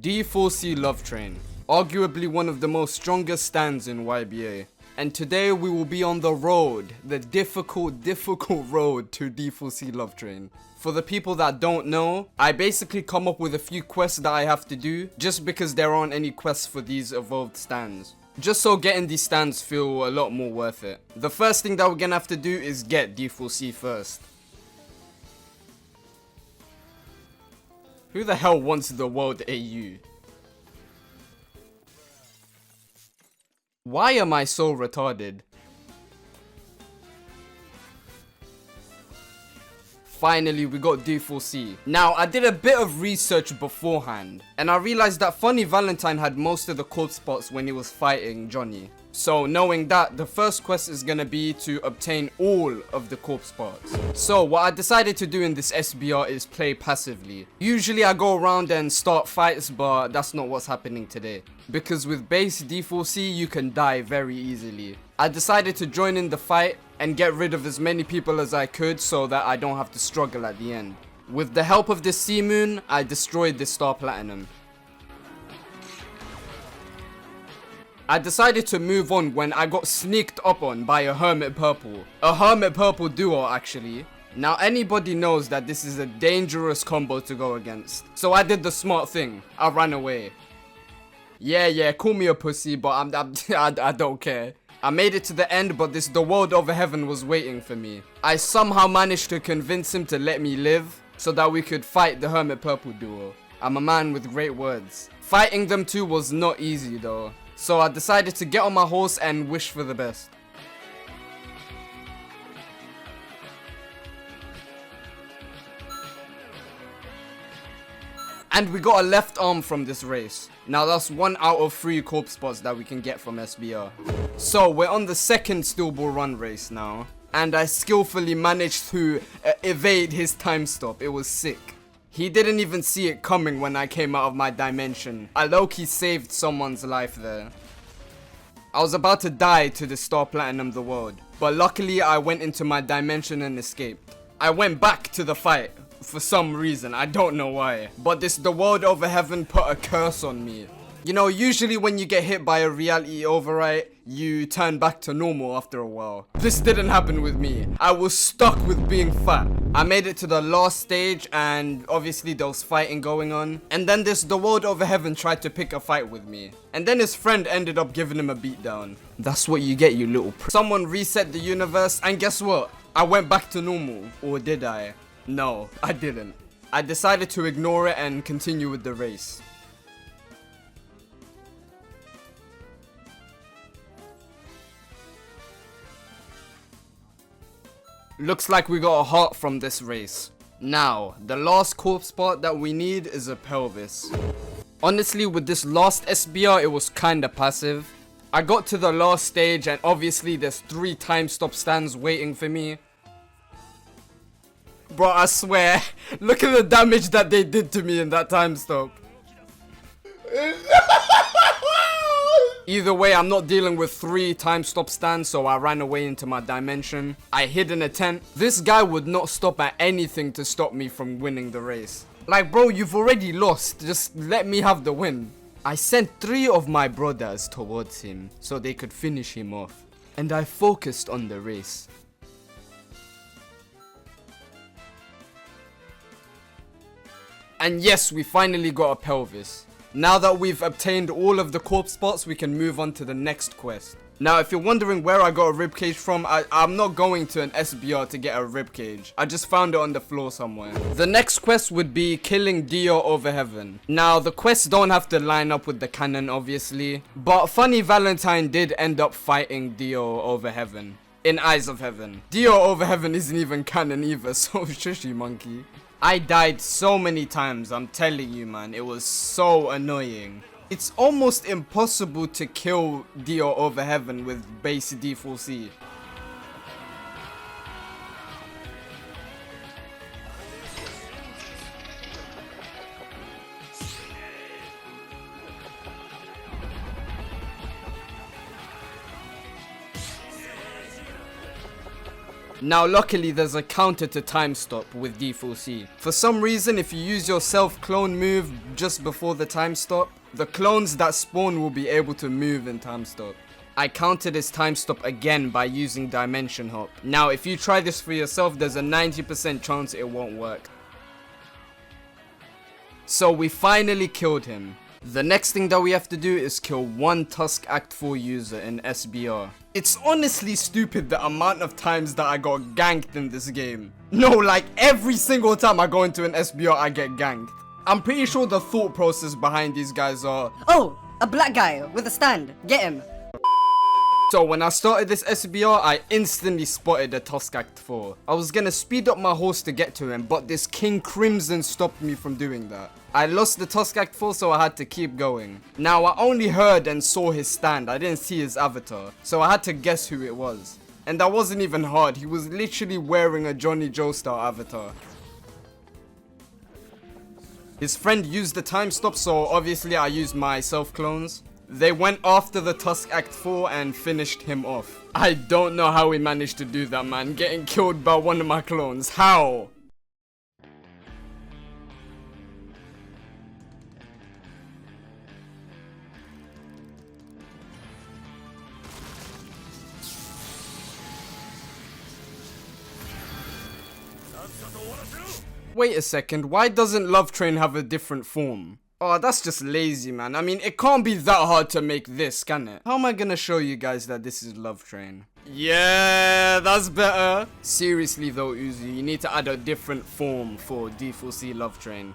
D4C Love Train, arguably one of the most strongest stands in YBA. And today we will be on the road, the difficult road to D4C Love Train. For the people that don't know, I basically come up with a few quests that I have to do just because there aren't any quests for these evolved stands. Just so getting these stands feel a lot more worth it. The first thing that we're gonna have to do is get D4C first. Who the hell wants the world AU? Why am I so retarded? Finally, we got D4C. Now, I did a bit of research beforehand, and I realized that Funny Valentine had most of the corpse spots when he was fighting Johnny. So, knowing that, the first quest is gonna be to obtain all of the corpse parts. So, what I decided to do in this SBR is play passively. Usually I go around and start fights, but that's not what's happening today. Because with base D4C, you can die very easily. I decided to join in the fight and get rid of as many people as I could so that I don't have to struggle at the end. With the help of this Sea Moon, I destroyed this Star Platinum. I decided to move on when I got sneaked up on by a Hermit Purple. A Hermit Purple duo actually. Now anybody knows that this is a dangerous combo to go against. So I did the smart thing. I ran away. Yeah, call me a pussy, but I don't care. I made it to the end, but the world over heaven was waiting for me. I somehow managed to convince him to let me live so that we could fight the Hermit Purple duo. I'm a man with great words. Fighting them two was not easy though. So I decided to get on my horse and wish for the best. And we got a left arm from this race. Now that's 1 out of 3 corpse spots that we can get from SBR. So we're on the second steel ball run race now. And I skillfully managed to evade his time stop. It was sick. He didn't even see it coming when I came out of my dimension. I low-key saved someone's life there. I was about to die to the Star Platinum the world. But luckily I went into my dimension and escaped. I went back to the fight. For some reason, I don't know why. But the world over heaven put a curse on me. You know, usually when you get hit by a reality overwrite, you turn back to normal after a while. This didn't happen with me. I was stuck with being fat. I made it to the last stage and obviously there was fighting going on. And then the world over heaven tried to pick a fight with me. And then his friend ended up giving him a beatdown. That's what you get, you little Someone reset the universe and guess what? I went back to normal. Or did I? No, I didn't. I decided to ignore it and continue with the race. Looks like we got a heart from this race. Now, the last corpse part that we need is a pelvis. Honestly, with this last SBR, it was kinda passive. I got to the last stage and obviously there's 3 time stop stands waiting for me. Bro, I swear, look at the damage that they did to me in that time stop. Either way, I'm not dealing with 3 time stop stands, so I ran away into my dimension. I hid in a tent. This guy would not stop at anything to stop me from winning the race. Like, bro, you've already lost. Just let me have the win. I sent 3 of my brothers towards him so they could finish him off. And I focused on the race. And yes, we finally got a pelvis. Now that we've obtained all of the corpse spots, we can move on to the next quest. Now, if you're wondering where I got a ribcage from, I'm not going to an SBR to get a ribcage. I just found it on the floor somewhere. The next quest would be killing Dio over heaven. Now, the quests don't have to line up with the canon, obviously. But Funny Valentine did end up fighting Dio over heaven. In Eyes of Heaven. Dio over heaven isn't even canon either, so shushy monkey. I died so many times, I'm telling you, man. It was so annoying. It's almost impossible to kill Dio over heaven with base D4C. Now luckily there's a counter to time stop with D4C. For some reason, if you use your self-clone move just before the time stop, the clones that spawn will be able to move in time stop. I countered this time stop again by using Dimension Hop. Now if you try this for yourself, there's a 90% chance it won't work. So we finally killed him. The next thing that we have to do is kill one Tusk Act 4 user in SBR. It's honestly stupid the amount of times that I got ganked in this game. No, like every single time I go into an SBR I get ganked. I'm pretty sure the thought process behind these guys are, oh, a black guy with a stand, get him. So when I started this SBR, I instantly spotted a Tusk Act 4. I was gonna speed up my horse to get to him, but this King Crimson stopped me from doing that. I lost the Tusk Act 4, so I had to keep going. Now I only heard and saw his stand, I didn't see his avatar, so I had to guess who it was. And that wasn't even hard, he was literally wearing a Johnny Joe style avatar. His friend used the time stop, so obviously I used my self-clones. They went after the Tusk Act 4 and finished him off. I don't know how we managed to do that, man. Getting killed by one of my clones. How? Wait a second, why doesn't Love Train have a different form? Oh, that's just lazy, man. I mean, it can't be that hard to make this, can it? How am I gonna show you guys that this is Love Train? Yeah, that's better. Seriously though, Uzi, you need to add a different form for D4C Love Train.